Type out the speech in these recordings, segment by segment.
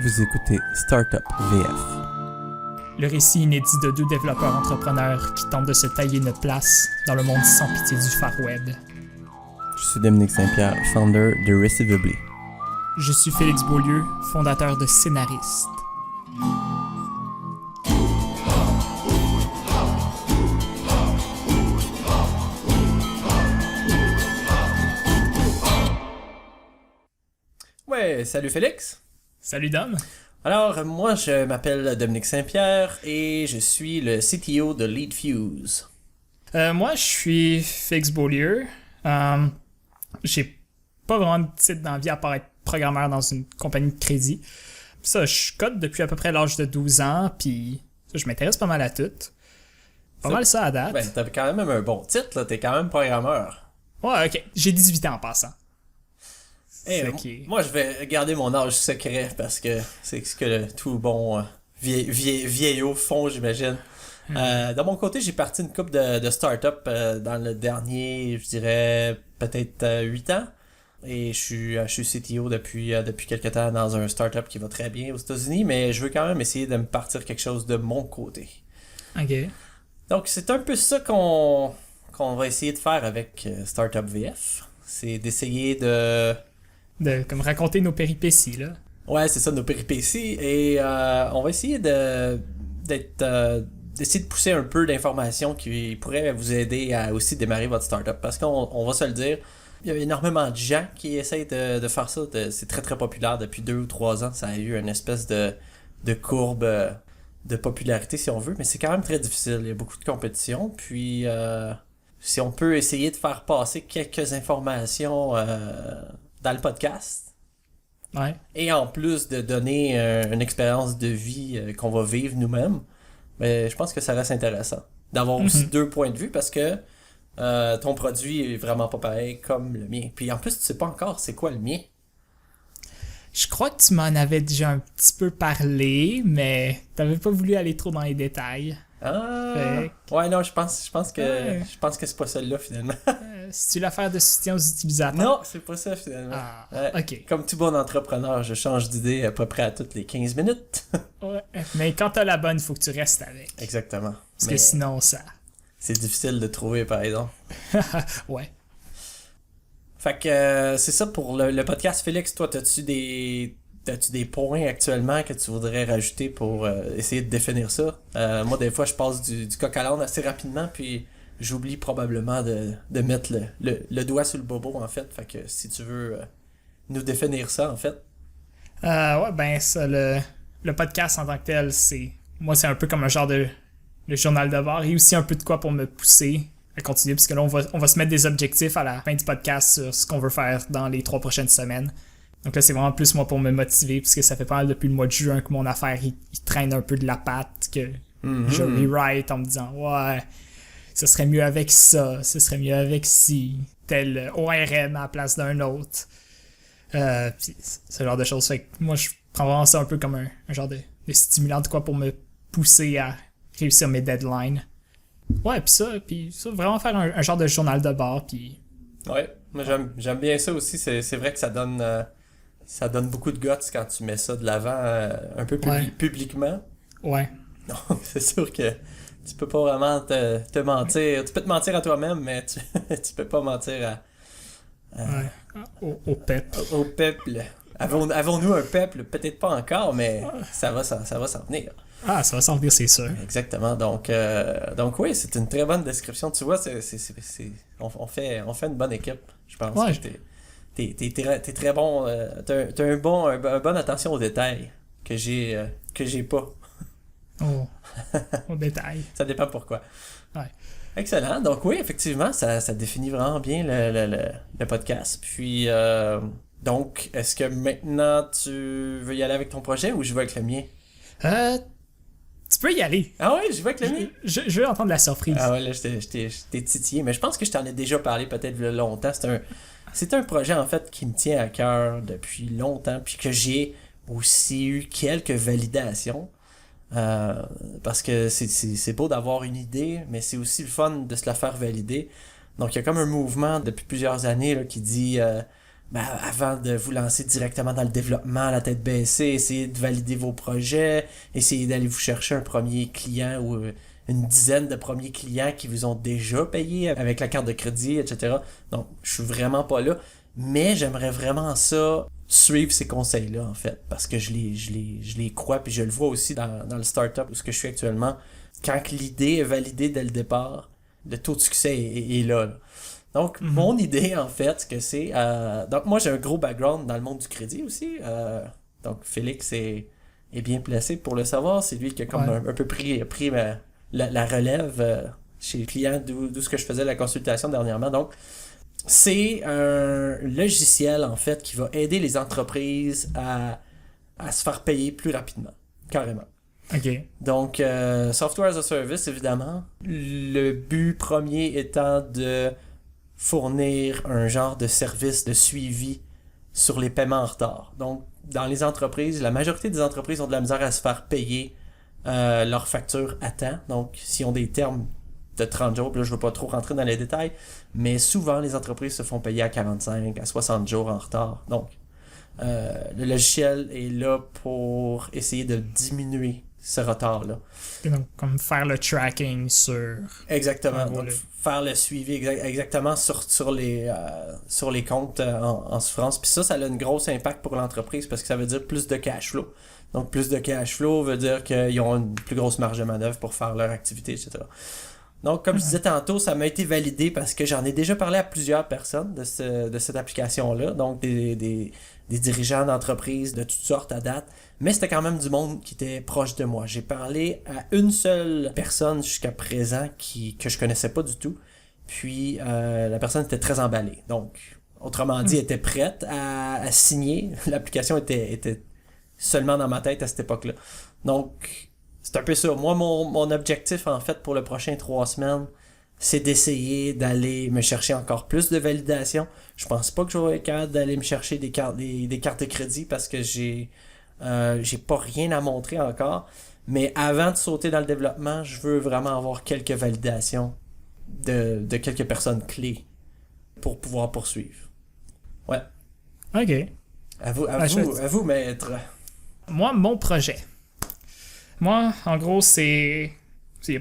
Vous écoutez Startup VF. Le récit inédit de deux développeurs entrepreneurs qui tentent de se tailler une place dans le monde sans pitié du Far Web. Je suis Dominique Saint-Pierre, founder de Receivably. Je suis Félix Beaulieu, fondateur de Scénariste. Ouais, salut Félix. Salut Dom. Alors, moi je m'appelle Dominique Saint-Pierre et je suis le CTO de LeadFuse. Moi, je suis Félix Beaulieu. J'ai pas vraiment de titre dans la vie à part être programmeur dans une compagnie de crédit. Ça, je code depuis à peu près l'âge de 12 ans, puis ça, je m'intéresse pas mal à tout. Pas mal ça à date. Ben, t'as quand même un bon titre, là. T'es quand même programmeur. Ouais, ok. J'ai 18 ans en passant. Moi, je vais garder mon âge secret parce que c'est ce que tout bon vieillots font, j'imagine. De mon côté, j'ai parti une couple de start-up dans le dernier, je dirais, peut-être 8 ans. Et je suis CTO depuis quelques temps dans un start-up qui va très bien aux États-Unis, mais je veux quand même essayer de me partir quelque chose de mon côté. Ok. Donc, c'est un peu ça qu'on va essayer de faire avec Startup VF. C'est d'essayer de Comme raconter nos péripéties, là. Ouais, c'est ça, nos péripéties. Et on va essayer d'essayer de pousser un peu d'informations qui pourraient vous aider à aussi démarrer votre startup. Parce qu'on va se le dire, il y a énormément de gens qui essayent de faire ça. C'est très très populaire depuis 2 ou 3 ans. Ça a eu une espèce de courbe de popularité si on veut. Mais c'est quand même très difficile. Il y a beaucoup de compétition. Puis si on peut essayer de faire passer quelques informations dans le podcast. Ouais. Et en plus de donner une expérience de vie qu'on va vivre nous-mêmes, mais je pense que ça reste intéressant. D'avoir aussi 2 points de vue parce que ton produit est vraiment pas pareil comme le mien. Puis en plus, tu sais pas encore c'est quoi le mien. Je crois que tu m'en avais déjà un petit peu parlé, mais t'avais pas voulu aller trop dans les détails. Ouais, non, je pense que c'est pas celle-là finalement. C'est-tu l'affaire de soutien aux utilisateurs? Non, c'est pas ça finalement. Ok. Comme tout bon entrepreneur, je change d'idée à peu près à toutes les 15 minutes. Ouais, mais quand t'as la bonne, il faut que tu restes avec. Exactement. Parce que sinon, ça... C'est difficile de trouver, par exemple. Ouais. Fait que c'est ça pour le podcast. Félix, toi, t'as-tu des points actuellement que tu voudrais rajouter pour essayer de définir ça? Moi, des fois, je passe du coq à l'âne assez rapidement, puis j'oublie probablement de mettre le doigt sur le bobo, en fait. Fait que si tu veux nous définir ça, en fait. Ouais, ben ça, le podcast en tant que tel, c'est un peu comme un genre de journal de bord et aussi un peu de quoi pour me pousser à continuer, parce que là, on va se mettre des objectifs à la fin du podcast sur ce qu'on veut faire dans les 3 prochaines semaines. Donc là, c'est vraiment plus moi pour me motiver, puisque ça fait pas mal depuis le mois de juin que mon affaire, il traîne un peu de la patte, que je rewrite en me disant « Ouais, ce serait mieux avec ça, ce serait mieux avec ci, tel ORM à la place d'un autre. » Puis ce genre de choses. Fait que moi, je prends vraiment ça un peu comme un genre de stimulant de quoi pour me pousser à réussir mes deadlines. Ouais, puis ça, vraiment faire un genre de journal de bord, puis... Ouais, moi j'aime bien ça aussi. C'est vrai que ça donne beaucoup de guts quand tu mets ça de l'avant un peu publiquement. Ouais. Donc, c'est sûr que tu peux pas vraiment te mentir. Tu peux te mentir à toi-même, mais tu peux pas mentir au peuple. Au peuple. Avons-nous un peuple? Peut-être pas encore, mais ça va s'en venir. Ah, ça va s'en venir, c'est sûr. Exactement. Donc oui, c'est une très bonne description. Tu vois, on fait une bonne équipe. Je pense que t'es très bon. T'as une bonne attention aux détails que j'ai pas. Oh, au détail. Ça dépend pourquoi. Ouais. Excellent. Donc oui, effectivement, ça définit vraiment bien le podcast. Puis, donc, est-ce que maintenant tu veux y aller avec ton projet ou je vais avec le mien? Tu peux y aller. Ah ouais, je vais avec le mien? Je veux entendre la surprise. Ah ouais, là, je t'ai titillé. Mais je pense que je t'en ai déjà parlé peut-être il y a longtemps. C'est un projet, en fait, qui me tient à cœur depuis longtemps. Puis que j'ai aussi eu quelques validations. Parce que c'est beau d'avoir une idée, mais c'est aussi le fun de se la faire valider. Donc il y a comme un mouvement depuis plusieurs années là, qui dit avant de vous lancer directement dans le développement, la tête baissée, essayez de valider vos projets, essayez d'aller vous chercher un premier client ou une dizaine de premiers clients qui vous ont déjà payé avec la carte de crédit, etc. Donc, je suis vraiment pas là, mais j'aimerais vraiment ça suivre ces conseils-là, en fait, parce que je les crois, puis je le vois aussi dans le startup où ce que je suis actuellement. Quand l'idée est validée dès le départ, le taux de succès est là. Donc, mon idée, en fait, ce que c'est... donc, moi, j'ai un gros background dans le monde du crédit aussi. Donc, Félix est bien placé pour le savoir. C'est lui qui a comme un peu pris la relève chez les clients d'où ce que je faisais la consultation dernièrement. Donc, c'est un logiciel, en fait, qui va aider les entreprises à se faire payer plus rapidement, carrément. OK. Donc, Software as a Service, évidemment. Le but premier étant de fournir un genre de service de suivi sur les paiements en retard. Donc, dans les entreprises, la majorité des entreprises ont de la misère à se faire payer leurs factures à temps. Donc, s'ils ont des termes de 30 jours, là, je ne veux pas trop rentrer dans les détails, mais souvent, les entreprises se font payer à 45, à 60 jours en retard. Donc, le logiciel est là pour essayer de diminuer ce retard-là. Donc, comme faire le tracking sur... Exactement. Donc, faire le suivi exactement sur les comptes en souffrance. Puis ça a un gros impact pour l'entreprise parce que ça veut dire plus de cash flow. Donc, plus de cash flow veut dire qu'ils ont une plus grosse marge de manœuvre pour faire leur activité, etc. Donc, comme je disais tantôt, ça m'a été validé parce que j'en ai déjà parlé à plusieurs personnes de cette application-là. Donc, des dirigeants d'entreprises de toutes sortes à date. Mais c'était quand même du monde qui était proche de moi. J'ai parlé à une seule personne jusqu'à présent que je connaissais pas du tout. Puis, la personne était très emballée. Donc, autrement dit, elle était prête à signer. L'application était seulement dans ma tête à cette époque-là. Donc, c'est un peu ça. Moi, mon objectif, en fait, pour le prochain 3 semaines, c'est d'essayer d'aller me chercher encore plus de validation. Je pense pas que je vais être capable d'aller me chercher des cartes de crédit parce que j'ai pas rien à montrer encore. Mais avant de sauter dans le développement, je veux vraiment avoir quelques validations de quelques personnes clés pour pouvoir poursuivre. Ouais. OK. À vous, maître. Moi, mon projet. Moi, en gros, c'est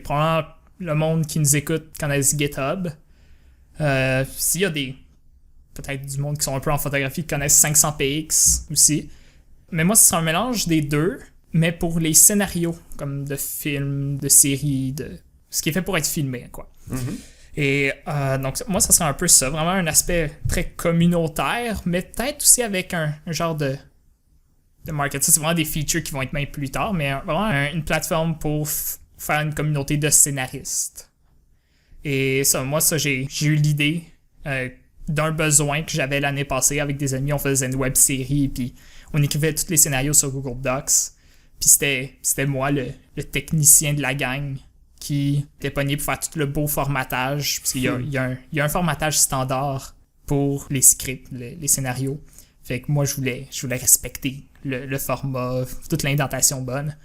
probablement le monde qui nous écoute connaisse GitHub. S'il y a peut-être du monde qui sont un peu en photographie qui connaissent 500px aussi. Mais moi, ce sera un mélange des deux, mais pour les scénarios, comme de films, de séries, de ce qui est fait pour être filmé, quoi. Mm-hmm. Et donc, moi, ça serait un peu ça, vraiment un aspect très communautaire, mais peut-être aussi avec un genre de market. Ça, c'est vraiment des features qui vont être même plus tard, mais vraiment une plateforme pour faire une communauté de scénaristes. Et ça, moi, j'ai eu l'idée d'un besoin que j'avais l'année passée avec des amis. On faisait une web série, puis on écrivait tous les scénarios sur Google Docs. Puis c'était moi, le technicien de la gang, qui était pogné pour faire tout le beau formatage. Parce qu'il y a un formatage standard pour les scripts, les scénarios. Fait que moi, je voulais respecter le format, toute l'indentation bonne.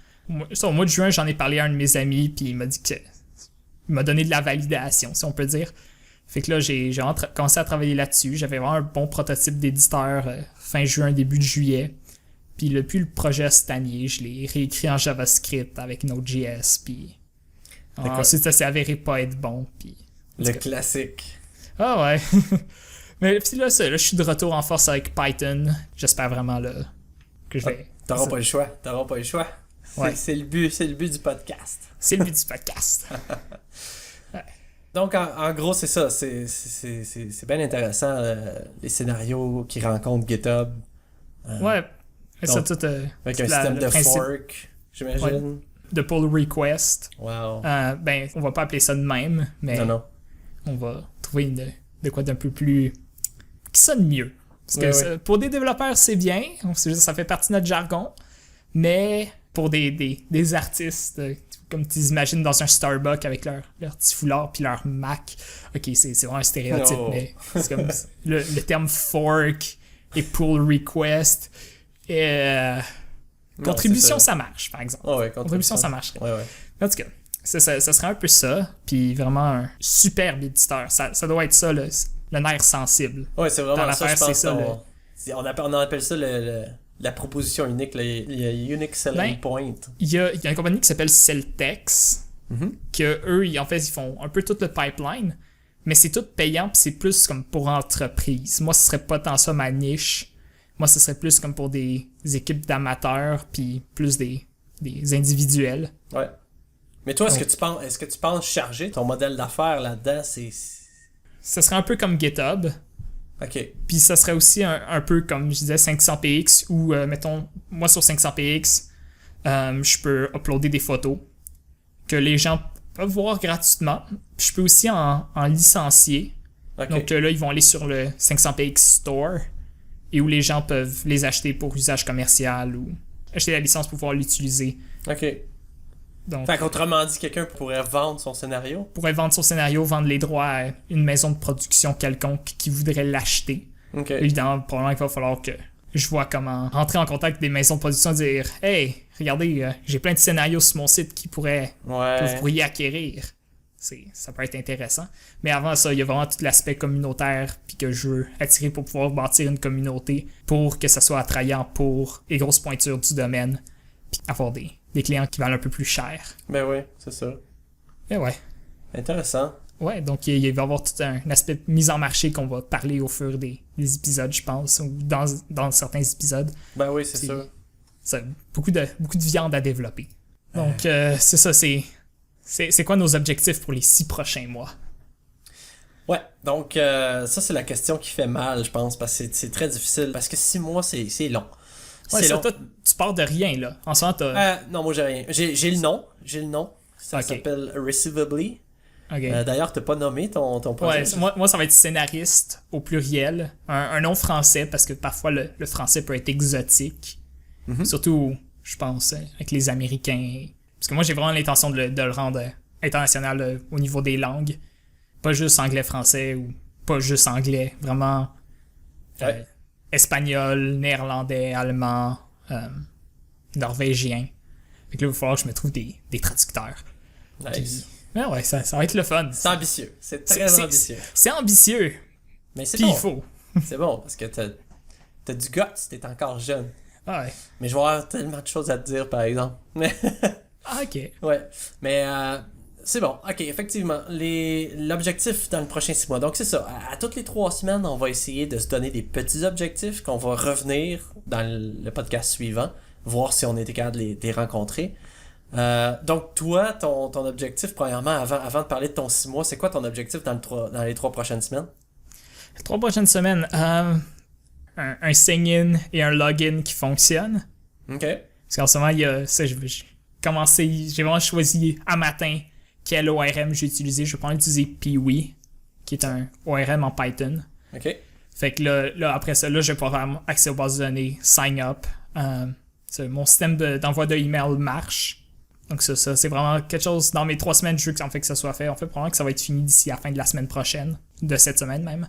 Au mois de juin, j'en ai parlé à un de mes amis, puis il m'a dit que... Il m'a donné de la validation, si on peut dire. Fait que là, j'ai commencé à travailler là-dessus. J'avais vraiment un bon prototype d'éditeur fin juin, début de juillet. Puis depuis le projet a stagné, je l'ai réécrit en JavaScript avec Node.js, puis... Ensuite, ça s'est avéré pas être bon, puis... Le classique. Ah ouais. Mais puis là, je suis de retour en force avec Python. J'espère vraiment là que je vais... T'auras pas le choix. Ouais. C'est le but du podcast. C'est le but du podcast. Ouais. Donc, en gros, c'est ça. C'est bien intéressant, les scénarios qui rencontrent GitHub. Ouais. Donc, ça, tout, avec un système de fork, j'imagine. Ouais, de pull request. Wow. Ben, on va pas appeler ça de même, mais non. On va trouver de quoi d'un peu plus... qui sonne mieux. Parce que pour des développeurs, c'est bien. Ça fait partie de notre jargon. Mais... pour des artistes, comme tu imagines dans un Starbucks avec leur petit foulard puis leur Mac. Ok, c'est vraiment un stéréotype, mais c'est comme le terme fork et pull request. Et, contribution, ça marche, par exemple. Oh ouais, contribution, ça marche. Ouais. En tout cas, ça serait un peu ça. Puis vraiment un superbe éditeur. Ça doit être ça, le nerf sensible. Ouais, c'est vraiment dans ça, je pense, On appelle ça la proposition unique, le Unique Selling Point. Il y a une compagnie qui s'appelle Celtex, que eux, ils font un peu tout le pipeline, mais c'est tout payant, puis c'est plus comme pour entreprise. Moi, ce serait pas tant ça ma niche. Moi, ce serait plus comme pour des équipes d'amateurs, puis plus des individuels. Ouais. Mais toi, est-ce que tu penses charger ton modèle d'affaires là-dedans? Ça serait un peu comme GitHub. OK. Puis ça serait aussi un peu comme je disais 500px ou mettons moi sur 500px je peux uploader des photos que les gens peuvent voir gratuitement. Puis je peux aussi en licencier. Okay. Donc là ils vont aller sur le 500px Store et où les gens peuvent les acheter pour usage commercial ou acheter la licence pour pouvoir l'utiliser. OK. Donc, fait qu'autrement dit, quelqu'un pourrait vendre son scénario? Pourrait vendre son scénario, vendre les droits à une maison de production quelconque qui voudrait l'acheter. Okay. Évidemment, probablement qu'il va falloir que je vois comment rentrer en contact avec des maisons de production et dire « Hey, regardez, j'ai plein de scénarios sur mon site que vous pourriez acquérir. » Ça peut être intéressant. Mais avant ça, il y a vraiment tout l'aspect communautaire puis que je veux attirer pour pouvoir bâtir une communauté pour que ça soit attrayant pour les grosses pointures du domaine puis avoir des clients qui valent un peu plus cher. Ben oui, c'est ça. Et ouais. Intéressant. Ouais, donc il va y avoir tout un aspect de mise en marché qu'on va parler au fur des épisodes, je pense, ou dans certains épisodes. Ben oui, c'est sûr. C'est beaucoup de viande à développer. Donc, c'est ça, c'est quoi nos objectifs pour les 6 prochains mois? Ouais, donc ça, c'est la question qui fait mal, je pense, parce que c'est très difficile, parce que 6 mois, c'est long. Ouais, ça, toi, tu pars de rien, là. En ce moment, non, moi, j'ai rien. J'ai le nom. Ça s'appelle Receivably. Okay. D'ailleurs, t'as pas nommé ton projet. Ouais, moi, ça va être scénariste au pluriel. Un nom français, parce que parfois, le français peut être exotique. Mm-hmm. Surtout, je pense, avec les Américains. Parce que moi, j'ai vraiment l'intention de le rendre international au niveau des langues. Pas juste anglais-français ou pas juste anglais. Vraiment... Ouais. Espagnol, néerlandais, allemand, norvégien. Fait que là, il va falloir que je me trouve des traducteurs. Nice. Mais ouais, ça va être le fun. C'est ambitieux. C'est très ambitieux. C'est ambitieux. Mais c'est puis bon. Il faut. C'est bon, parce que t'as du guts, t'es encore jeune. Ah ouais. Mais je vais avoir tellement de choses à te dire, par exemple. Ah, ok. Ouais. Mais c'est bon. Ok, effectivement. L'objectif dans le prochain 6 mois. Donc, c'est ça. À toutes les 3 semaines, on va essayer de se donner des petits objectifs qu'on va revenir dans le podcast suivant, voir si on était capable de les rencontrer. Donc, toi, ton objectif, premièrement, avant de parler de ton 6 mois, c'est quoi ton objectif dans les 3 prochaines semaines? Les 3 prochaines semaines, un sign-in et un login qui fonctionnent. OK. Parce qu'en ce moment, il y a ça, j'ai vraiment choisi à matin quel ORM j'ai utilisé. Je vais pas utiliser Peewee, qui est un ORM en Python. OK. Fait que là après ça, là, je vais pouvoir avoir accès aux bases de données, sign up. Mon système d'envoi de email marche. Donc ça, c'est vraiment quelque chose, dans mes 3 semaines, je veux que ça soit fait. En fait, probablement que ça va être fini d'ici la fin de la semaine prochaine, de cette semaine même.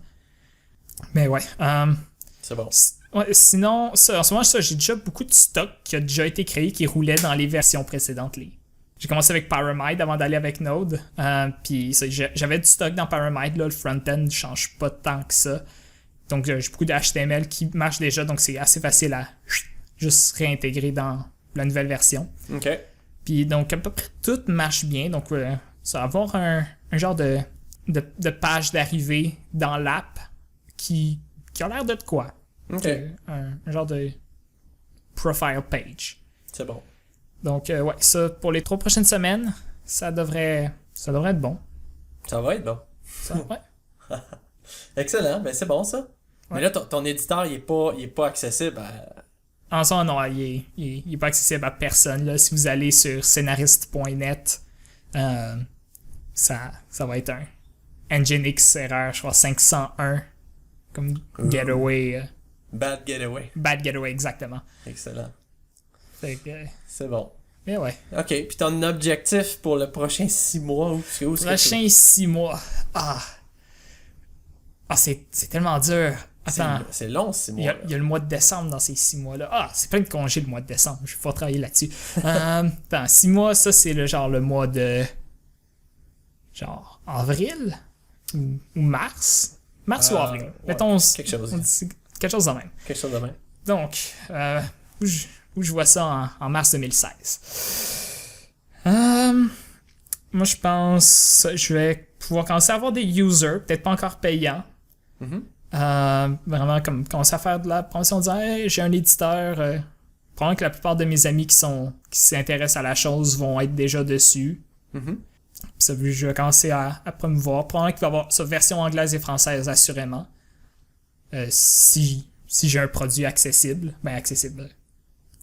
Mais ouais. C'est bon. Ouais, sinon, en ce moment, j'ai déjà beaucoup de stock qui a déjà été créé, qui roulait dans les versions précédentes. J'ai commencé avec Paramide avant d'aller avec Node. Puis j'avais du stock dans Paramide, là, le front-end ne change pas tant que ça. Donc j'ai beaucoup de HTML qui marche déjà, donc c'est assez facile à juste réintégrer dans la nouvelle version. OK. Puis donc à peu près tout marche bien. Donc ça va avoir un genre de page d'arrivée dans l'app qui a l'air de quoi. OK. Un genre de profile page. C'est bon. Donc ouais, ça pour les 3 prochaines semaines, ça devrait être bon. Ça va être bon. Ouais. Excellent, ben c'est bon ça. Ouais. Mais là ton éditeur il est pas accessible à... En soi, non, il est pas accessible à personne. Là. Si vous allez sur scénariste.net, ça va être un Nginx erreur, je crois 501 comme getaway. Bad getaway. Bad getaway, exactement. Excellent. Fait que, c'est bon. Mais ouais. OK, puis ton objectif pour le prochain 6 mois, où prochain 6 mois. C'est tellement dur. Attends. C'est long, 6 mois. Il y a le mois de décembre dans ces 6 mois-là. C'est plein de congés le mois de décembre. Je vais pas travailler là-dessus. Attends, 6 mois, ça, c'est le mois de... Genre, avril? Ou mars? Mars ou avril? Ouais, Mettons... quelque chose. quelque chose de même. Quelque chose de même. Donc, où je vois ça en mars 2016. Moi, je pense je vais pouvoir commencer à avoir des users, peut-être pas encore payants. Vraiment, comme commencer à faire de la promotion, dire hey, j'ai un éditeur. Probablement que la plupart de mes amis qui s'intéressent à la chose vont être déjà dessus. Puis ça, je vais commencer à promouvoir. Probablement qu'il va y avoir sa version anglaise et française, assurément. Si j'ai un produit accessible,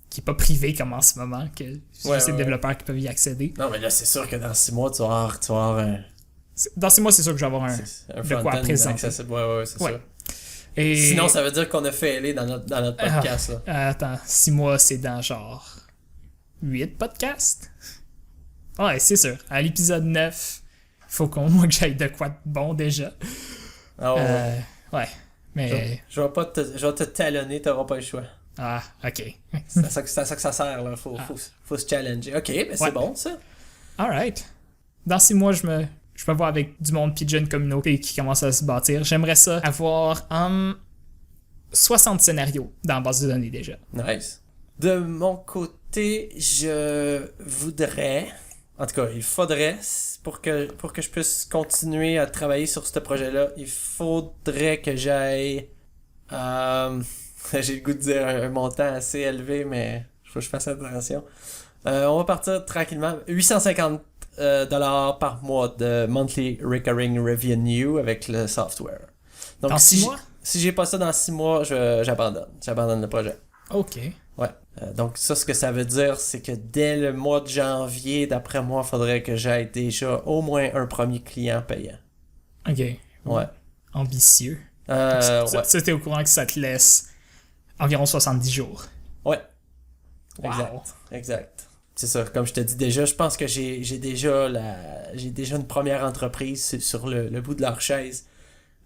qui n'est pas privé comme en ce moment, que j'ai des développeurs qui peuvent y accéder. Non, mais là, c'est sûr que dans 6 mois, tu vas avoir un... Dans 6 mois, c'est sûr que je vais avoir un de quoi présenter. Accessible. Ouais, c'est ça. Et... Sinon, ça veut dire qu'on a failé dans notre podcast. Là. Attends, 6 mois, c'est dans genre 8 podcasts? Ouais, c'est sûr. À l'épisode 9, il faut qu'au moins que j'aille de quoi de bon déjà. Ouais, mais... Je vais te talonner, t'auras pas le choix. Ah, ok. C'est à ça que ça sert, là. Faut se challenger. Ok, mais c'est bon, ça. Alright. Dans 6 mois, je me vois avec du monde puis une communauté qui commence à se bâtir. J'aimerais ça avoir 60 scénarios dans la base de données déjà. Nice. De mon côté, je voudrais... En tout cas, il faudrait, pour que je puisse continuer à travailler sur ce projet-là, il faudrait que j'aille... j'ai le goût de dire un montant assez élevé, mais il faut que je fasse attention. On va partir tranquillement. 850 $ par mois de monthly recurring revenue avec le software. Donc, dans 6 mois? Si j'ai pas ça dans 6 mois, j'abandonne. J'abandonne le projet. OK. Ouais. Donc, ça, ce que ça veut dire, c'est que dès le mois de janvier, d'après moi, il faudrait que j'aille déjà au moins un premier client payant. OK. Ouais. Ambitieux. Ouais. Ça, t'es au courant que ça te laisse environ 70 jours. Ouais. Wow. Exact. C'est ça, comme je te dis déjà, je pense que j'ai déjà une première entreprise sur le bout de leur chaise.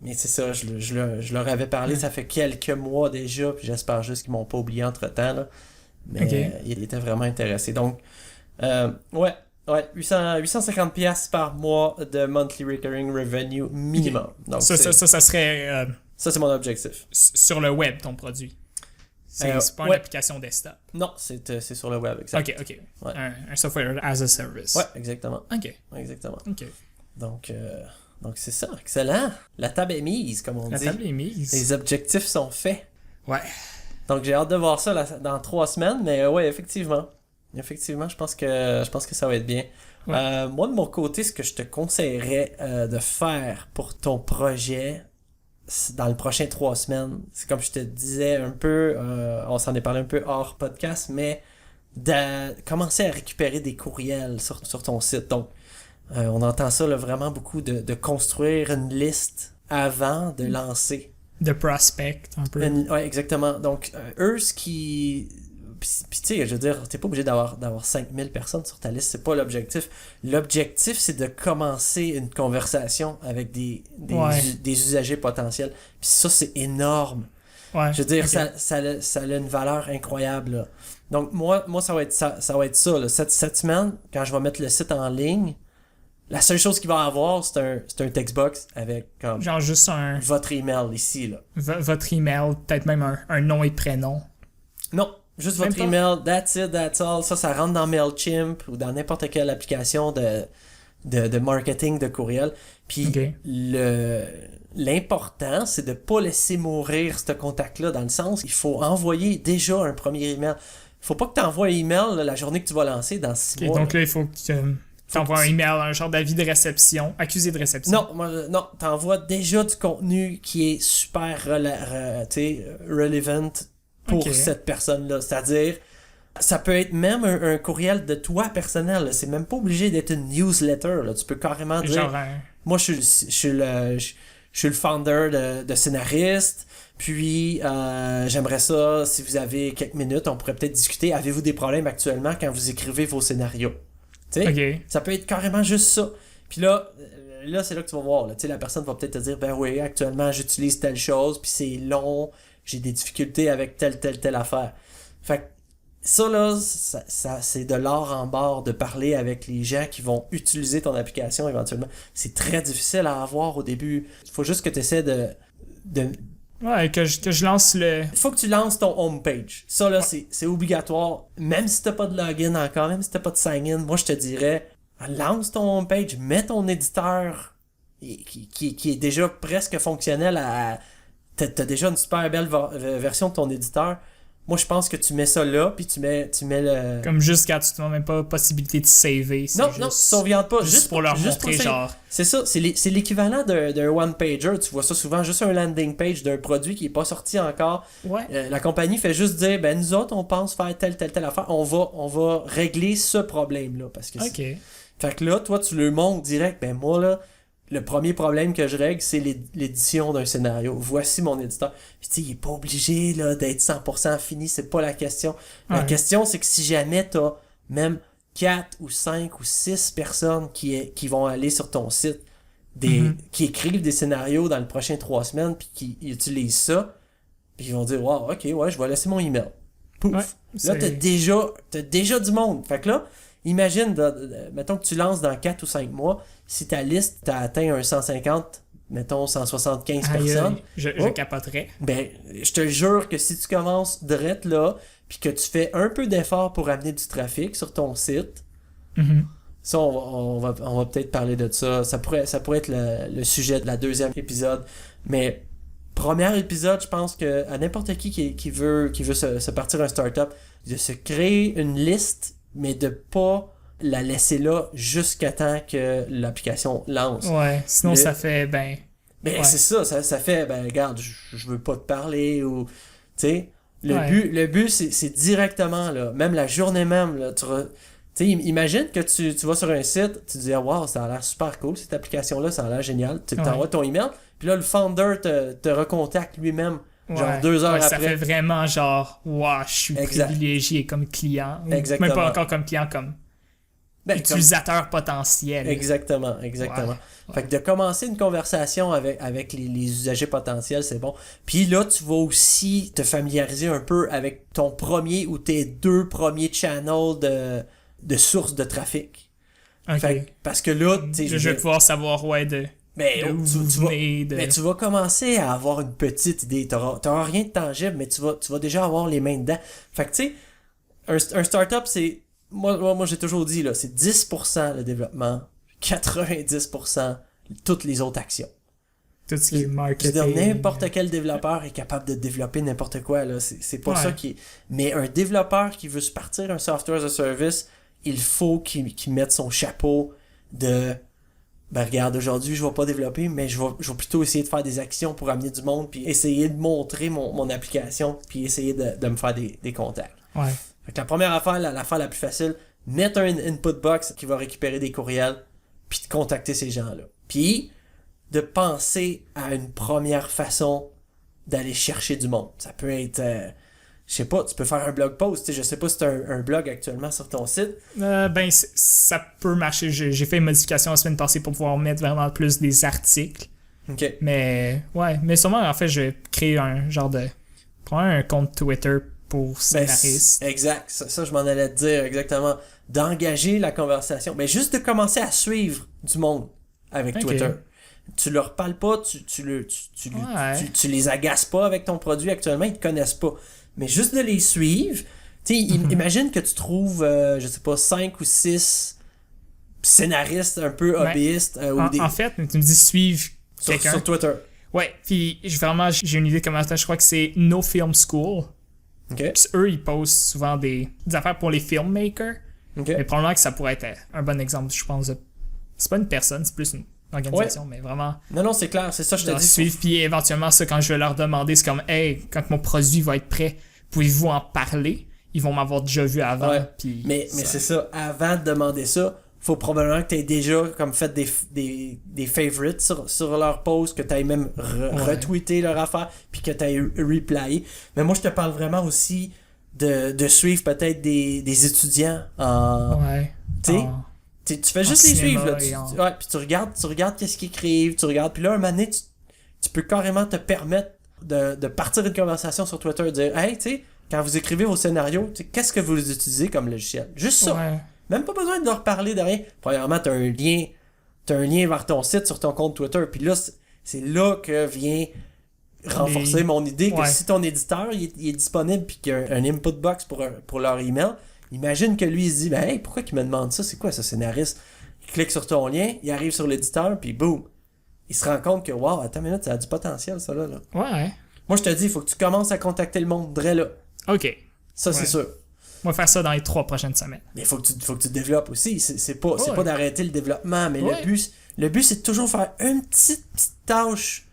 Mais c'est ça, je leur avais parlé, ça fait quelques mois déjà, puis j'espère juste qu'ils m'ont pas oublié entre-temps, là. Mais ils étaient vraiment intéressés. Donc, 850$ par mois de monthly recurring revenue minimum. Donc, ça serait... ça, c'est mon objectif. Sur le web, ton produit. C'est pas une application desktop. Non, c'est sur le web, exactement. OK. Ouais. Un software as a service. Ouais, exactement. OK. Exactement. OK. Donc c'est ça, excellent. La table est mise, comme on dit. La table est mise. Les objectifs sont faits. Ouais. Donc j'ai hâte de voir ça dans 3 semaines, mais ouais, effectivement. Effectivement, je pense que ça va être bien. Ouais. Moi, de mon côté, ce que je te conseillerais de faire pour ton projet dans les prochaines 3 semaines, c'est comme je te disais un peu, on s'en est parlé un peu hors podcast, mais de commencer à récupérer des courriels sur ton site. Donc, on entend ça là, vraiment beaucoup de construire une liste avant de lancer. De prospect, un peu. Ouais, exactement. Donc, eux, ce qui... Puis tu sais, je veux dire, t'es pas obligé d'avoir 5000 personnes sur ta liste, c'est pas l'objectif. L'objectif, c'est de commencer une conversation avec des usagers potentiels. Puis ça, c'est énorme. Ouais. Je veux dire, ça a une valeur incroyable, là. Donc, moi ça va être ça là. Cette semaine, quand je vais mettre le site en ligne, la seule chose qu'il va avoir, c'est un textbox avec comme... Genre juste votre email ici, là. Votre email, peut-être même un nom et prénom. Non, juste votre email, that's it, that's all. Ça rentre dans MailChimp ou dans n'importe quelle application de marketing de courriel. Puis l'important, c'est de pas laisser mourir ce contact-là, dans le sens il faut envoyer déjà un premier email. Il faut pas que tu envoies un email la journée que tu vas lancer dans 6 mois. Donc là, il faut que t'envoies un email, un genre d'avis de réception, accusé de réception. Non, t'envoies déjà du contenu qui est super relevant pour cette personne-là. C'est-à-dire, ça peut être même un courriel de toi personnel. Là. C'est même pas obligé d'être une newsletter. Là. Tu peux carrément dire... Moi, je suis le founder de Scénariste. Puis, j'aimerais ça, si vous avez quelques minutes, on pourrait peut-être discuter. Avez-vous des problèmes actuellement quand vous écrivez vos scénarios? Ça peut être carrément juste ça. Puis là, c'est là que tu vas voir. Là. La personne va peut-être te dire, ben oui, actuellement, j'utilise telle chose, puis c'est long, j'ai des difficultés avec telle affaire. Fait que ça, là, ça c'est de l'or en barre de parler avec les gens qui vont utiliser ton application éventuellement. C'est très difficile à avoir au début. Il faut juste que tu essaies de Ouais, que je lance le... Il faut que tu lances ton homepage. Ça, là, c'est obligatoire. Même si t'as pas de login encore, même si t'as pas de sign-in, moi, je te dirais, lance ton homepage, mets ton éditeur qui est déjà presque fonctionnel t'as déjà une super belle version de ton éditeur. Moi, je pense que tu mets ça là, puis tu mets le... Comme juste quand tu te demandes même pas possibilité de saver. Non, tu sauvegardes pas. Juste pour leur montrer, genre... C'est ça, c'est l'équivalent d'un one-pager. Tu vois ça souvent, juste un landing page d'un produit qui est pas sorti encore. Ouais. La compagnie fait juste dire, ben nous autres, on pense faire telle affaire. On va régler ce problème-là. Parce que OK. Fait que là, toi, tu le montres direct. Ben moi, là, le premier problème que je règle, c'est l'édition d'un scénario. Voici mon éditeur. Puis tu sais, il est pas obligé là, d'être 100% fini, c'est pas la question. La question, c'est que si jamais t'as même 4 ou 5 ou 6 personnes qui vont aller sur ton site, qui écrivent des scénarios dans les prochaines 3 semaines, puis qui utilisent ça, puis ils vont dire, wow, ok, ouais, je vais laisser mon email. Pouf. Là, t'as déjà du monde. Fait que là, imagine, mettons que tu lances dans 4 ou 5 mois, si ta liste t'a atteint un 150, mettons 175 personnes. Je capoterais. Ben, je te jure que si tu commences direct là, puis que tu fais un peu d'effort pour amener du trafic sur ton site, ça, on va peut-être parler de ça. Ça pourrait être le sujet de la deuxième épisode. Mais premier épisode, je pense que à n'importe qui veut se partir un startup, de se créer une liste, mais de pas la laisser là jusqu'à temps que l'application lance. Ouais, sinon ça fait, c'est ça fait, regarde, je veux pas te parler, ou, tu sais, le but, c'est directement, là, même la journée même, là, tu sais, imagine que tu vas sur un site, tu te dis, wow, ça a l'air super cool, cette application-là, ça a l'air génial, tu t'envoies ton email, puis là, le founder te recontacte lui-même, genre 2 heures après. Ça fait vraiment genre, wow, je suis privilégié comme client. Exactement. Même pas encore comme client, comme utilisateur potentiel. Exactement. Fait que de commencer une conversation avec les usagers potentiels, c'est bon. Puis là, tu vas aussi te familiariser un peu avec ton premier ou tes 2 premiers channels de sources de trafic. Okay. Fait, parce que là, je vais pouvoir savoir, tu vas commencer à avoir une petite idée. T'auras rien de tangible, mais tu vas déjà avoir les mains dedans. Fait que tu sais, un startup, c'est... Moi, j'ai toujours dit, là, c'est 10% le développement, 90% toutes les autres actions. Tout ce qui est marketing. N'importe quel développeur est capable de développer n'importe quoi, là. C'est pas ça qui est... Mais un développeur qui veut se partir un software as a service, il faut qu'il mette son chapeau de... regarde, aujourd'hui, je vais pas développer, mais je vais plutôt essayer de faire des actions pour amener du monde, puis essayer de montrer mon application, puis essayer de me faire des contacts. Ouais. Fait que la première affaire, l'affaire la plus facile, mettre un input box qui va récupérer des courriels, puis de contacter ces gens-là. Puis, de penser à une première façon d'aller chercher du monde. Ça peut être, je sais pas, tu peux faire un blog post. Je sais pas si tu as un blog actuellement sur ton site. Ça peut marcher. J'ai fait une modification la semaine passée pour pouvoir mettre vraiment plus des articles. OK. Mais sûrement, en fait, je vais créer un genre de... Probablement un compte Twitter pour scénaristes. Exact. Ça, je m'en allais te dire exactement. D'engager la conversation. Mais juste de commencer à suivre du monde avec Twitter. Tu leur parles pas, tu les agaces pas avec ton produit actuellement, ils te connaissent pas. Mais juste de les suivre, tu sais, imagine que tu trouves, je sais pas, 5 ou 6 scénaristes un peu hobbyistes. En fait, tu me dis suivre quelqu'un. Sur Twitter. Ouais, puis vraiment, j'ai une idée de comment ça, je crois que c'est No Film School. Okay. Puis eux, ils postent souvent des affaires pour les filmmakers. Okay. Mais probablement que ça pourrait être un bon exemple, je pense. C'est pas une personne, c'est plus une organisation, mais vraiment... Non, c'est clair, c'est ça, je te dis. Suivre, puis éventuellement, ça, quand je vais leur demander, c'est comme, hey, quand mon produit va être prêt, pouvez-vous en parler? Ils vont m'avoir déjà vu avant. Ouais. Puis mais c'est ça, avant de demander ça, faut probablement que tu aies déjà comme fait des favorites sur leur post, que tu aies même retweeté leur affaire, puis que tu aies replayé. Mais moi, je te parle vraiment aussi de suivre peut-être des étudiants en... Ouais. Tu fais juste les suivre, là. Puis tu regardes qu'est-ce qu'ils écrivent, tu regardes, puis là, un moment donné, tu peux carrément te permettre de partir une conversation sur Twitter, de dire, hey, tu sais, quand vous écrivez vos scénarios, qu'est-ce que vous utilisez comme logiciel? Juste ça. Ouais. Même pas besoin de leur parler de rien. Premièrement, t'as un lien vers ton site sur ton compte Twitter. Puis là, c'est là que vient renforcer mon idée que Ouais. si ton éditeur il est disponible puis qu'il y a un input box pour leur email, imagine que lui il se dit hey, pourquoi qu'il me demande ça, c'est quoi ce scénariste? Il clique sur ton lien, il arrive sur l'éditeur puis boum, il se rend compte que wow, attends une minute, ça a du potentiel ça là. Ouais. Moi je te dis, il faut que tu commences à contacter le monde vrai là. OK. Ça c'est Ouais. sûr. On va faire ça dans les 3 prochaines semaines. Mais il faut que tu développes aussi. C'est pas Ouais. d'arrêter le développement, mais Ouais. le but c'est de toujours faire une petite tâche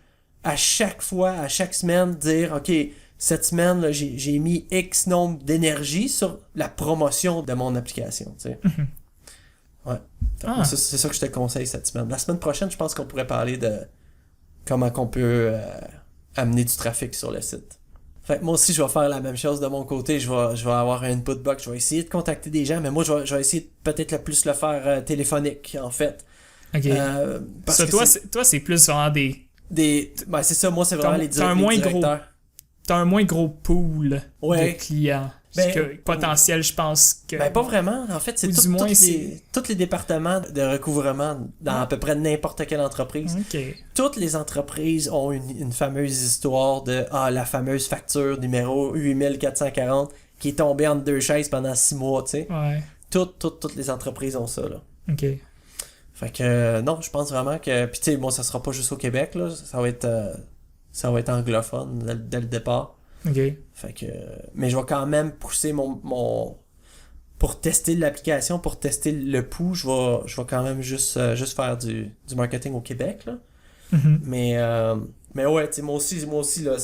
à chaque fois, à chaque semaine, dire OK, cette semaine là, j'ai mis X nombre d'énergie sur la promotion de mon application. Tu sais. Ouais. Ah. C'est ça que je te conseille cette semaine. La semaine prochaine, je pense qu'on pourrait parler de comment qu'on peut amener du trafic sur le site. Fait que moi aussi, je vais faire la même chose de mon côté. Je vais avoir un input box. Je vais essayer de contacter des gens, mais moi, je vais essayer de peut-être le plus le faire téléphonique, en fait. OK. Parce Ça, que toi, c'est plus vraiment ben, c'est ça, moi, c'est vraiment T'as un moins directeurs. T'as un moins gros pool Ouais. de clients. Ben, Parce que potentiel, je pense que... Ben, pas vraiment. En fait, c'est Ou du moins, tous les départements de recouvrement dans à peu près n'importe quelle entreprise. OK. Toutes les entreprises ont une fameuse histoire de la fameuse facture numéro 8440 qui est tombée entre deux chaises pendant 6 mois, tu sais. Ouais. Toutes les entreprises ont ça, là. OK. Fait que, non, je pense vraiment que... Puis, tu sais, bon, ça sera pas juste au Québec, là. Ça va être anglophone dès le départ. OK. Fait que... Mais je vais quand même pousser mon... Pour tester l'application, pour tester le pouls, je vais quand même juste faire du marketing au Québec, là. Mhm. Mais ouais, tu sais, moi aussi, là,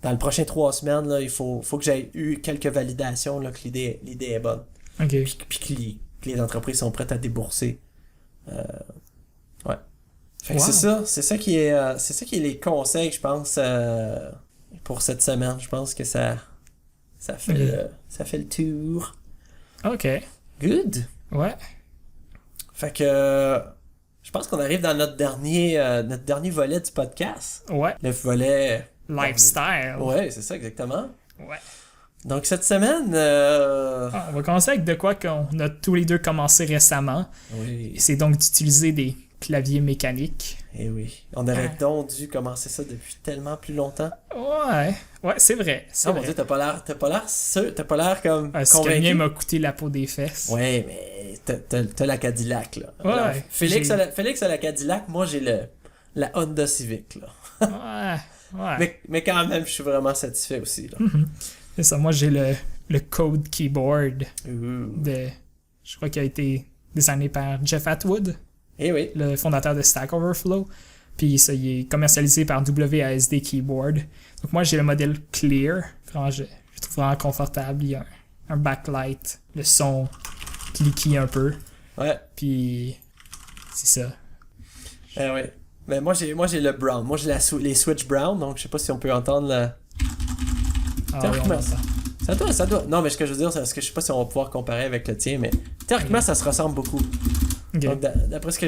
dans les prochaines 3 semaines, là, il faut que j'aie eu quelques validations, là, que l'idée est bonne. OK. Puis que les entreprises sont prêtes à débourser. Ouais. Fait que Wow. c'est ça qui est les conseils, je pense, pour cette semaine. Je pense que ça fait le tour. OK. Good. Ouais. Fait que je pense qu'on arrive dans notre dernier volet du podcast. Ouais. Le volet Lifestyle. Ouais, c'est ça exactement. Ouais. Donc cette semaine On va commencer avec de quoi qu'on a tous les deux commencé récemment. oui. C'est donc d'utiliser des claviers mécaniques. Eh oui, on aurait donc dû commencer ça depuis tellement plus longtemps. Ouais. Ouais, c'est vrai. C'est Ah mon vrai. dieu, t'as pas l'air comme C'est que le convaincu. mien m'a coûté la peau des fesses. Ouais, mais t'as la Cadillac, là. Ouais, Alors, Félix j'ai- a la Cadillac, moi j'ai la Honda Civic, là. Ouais. Mais quand même, je suis vraiment satisfait aussi, là. C'est ça. Moi, j'ai le Code Keyboard Ouh. je crois qu'il a été designé par Jeff Atwood, Eh oui. le fondateur de Stack Overflow. Puis ça, il est commercialisé par WASD Keyboard. Donc moi, j'ai le modèle Clear. Vraiment, je trouve vraiment confortable. Il y a un backlight, le son cliqué un peu. Ouais. Puis c'est ça. Eh oui. Mais moi j'ai le brown. Moi j'ai les switch brown, donc je sais pas si on peut entendre la... Ah, Théoriquement, oui, on entend. ça doit. Non, mais ce que je veux dire, c'est parce que je sais pas si on va pouvoir comparer avec le tien, mais théoriquement, ça se ressemble beaucoup. Ok. Donc, d'après ce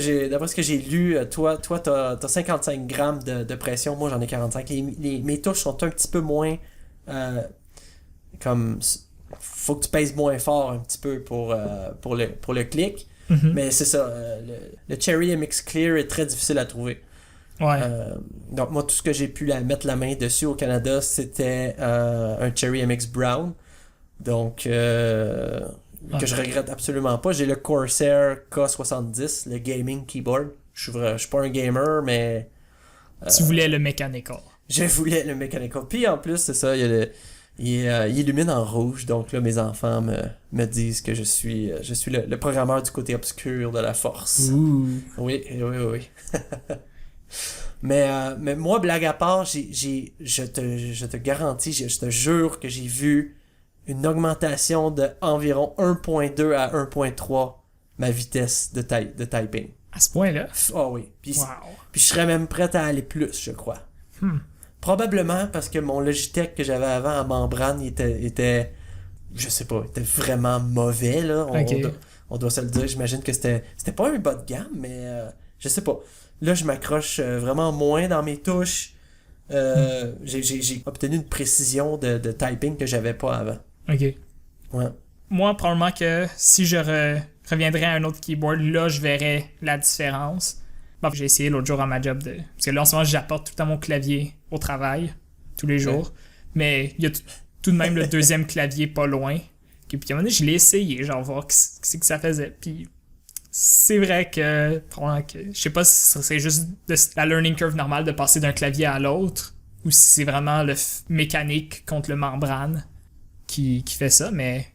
que j'ai lu, toi t'as 55 grammes de pression, moi j'en ai 45. Mes touches sont un petit peu moins comme faut que tu pèses moins fort un petit peu pour le clic. Mhm. Mais c'est ça, le Cherry MX Clear est très difficile à trouver. Ouais. Donc moi tout ce que j'ai pu mettre la main dessus au Canada, c'était un Cherry MX Brown. Donc que je regrette absolument pas. J'ai le Corsair K70, le gaming keyboard. Je suis pas un gamer, mais Tu voulais le mechanical. je voulais le mechanical. Puis en plus, c'est ça, il illumine en rouge. Donc là, mes enfants me disent que je suis le programmeur du côté obscur de la force. Ouh. Oui. Mais moi, blague à part, je te garantis, je te jure que j'ai vu une augmentation de environ 1.2 à 1.3 ma vitesse de typing. À ce point-là. Ah oui. Puis Wow. je serais même prêt à aller plus, je crois. Probablement parce que mon Logitech que j'avais avant en membrane, il était je sais pas, était vraiment mauvais, là. On doit se le dire. J'imagine que c'était pas un bas de gamme, mais je sais pas. Là, je m'accroche vraiment moins dans mes touches. J'ai obtenu une précision de typing que j'avais pas avant. Ok. Ouais. Moi, probablement que si je reviendrais à un autre keyboard, là, je verrais la différence. Bon, j'ai essayé l'autre jour à ma job parce que là, en ce moment, j'apporte tout le temps mon clavier au travail. tous les jours. Mais il y a tout de même le deuxième clavier pas loin. Et puis à un moment donné, je l'ai essayé, genre voir ce que ça faisait. Puis c'est vrai que je sais pas si c'est juste la learning curve normale de passer d'un clavier à l'autre ou si c'est vraiment le mécanique contre le membrane qui fait ça. Mais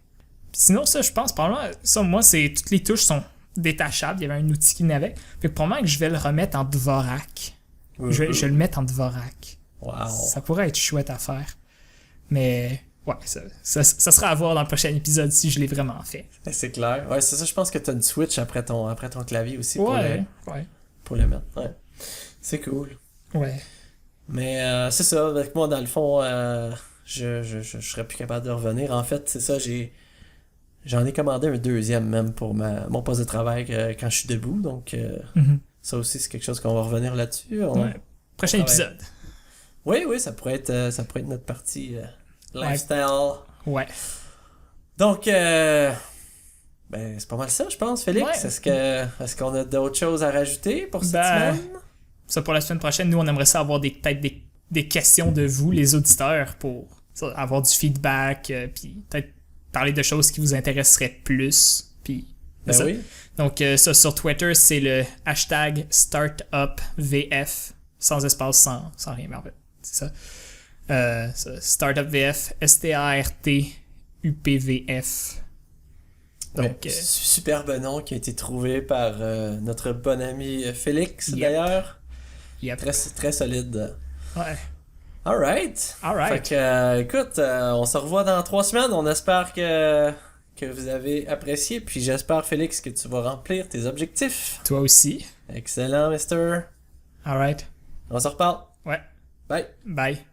sinon, ça, je pense, probablement, ça, moi, toutes les touches sont détachables. Il y avait un outil qui n'avait. Fait que probablement que je vais le remettre en Dvorak. Je vais le mettre en Dvorak. Wow. Ça pourrait être chouette à faire. Mais ouais, ça sera à voir dans le prochain épisode si je l'ai vraiment fait. C'est clair. Ouais, c'est ça, je pense que t'as une Switch après ton clavier aussi ouais. Pour le mettre. Ouais. C'est cool. Ouais. Mais c'est ça, avec moi, dans le fond, je serais plus capable de revenir. En fait, c'est ça, j'en ai commandé un deuxième même pour mon poste de travail quand je suis debout. Donc, ça aussi, c'est quelque chose qu'on va revenir là-dessus. Ouais. Prochain épisode. Oui, ça pourrait être notre partie lifestyle. Ouais. Donc, c'est pas mal ça, je pense, Félix. Ouais. Est-ce qu'on a d'autres choses à rajouter pour cette semaine? Ça, pour la semaine prochaine, nous, on aimerait ça avoir peut-être des questions de vous, les auditeurs, pour avoir du feedback, puis peut-être parler de choses qui vous intéresseraient plus. Puis, oui. Donc, ça, sur Twitter, c'est le hashtag StartupVF, sans espace, sans rien, mais en fait, c'est ça. StartupVF, StartUPVF. Donc, superbe nom qui a été trouvé par notre bon ami Félix, d'ailleurs. Yep. Très, très solide. Ouais. Alright. Fait que, écoute, on se revoit dans 3 semaines. On espère que vous avez apprécié. Puis j'espère, Félix, que tu vas remplir tes objectifs. Toi aussi. Excellent, mister. Alright. On se reparle. Ouais. Bye. Bye.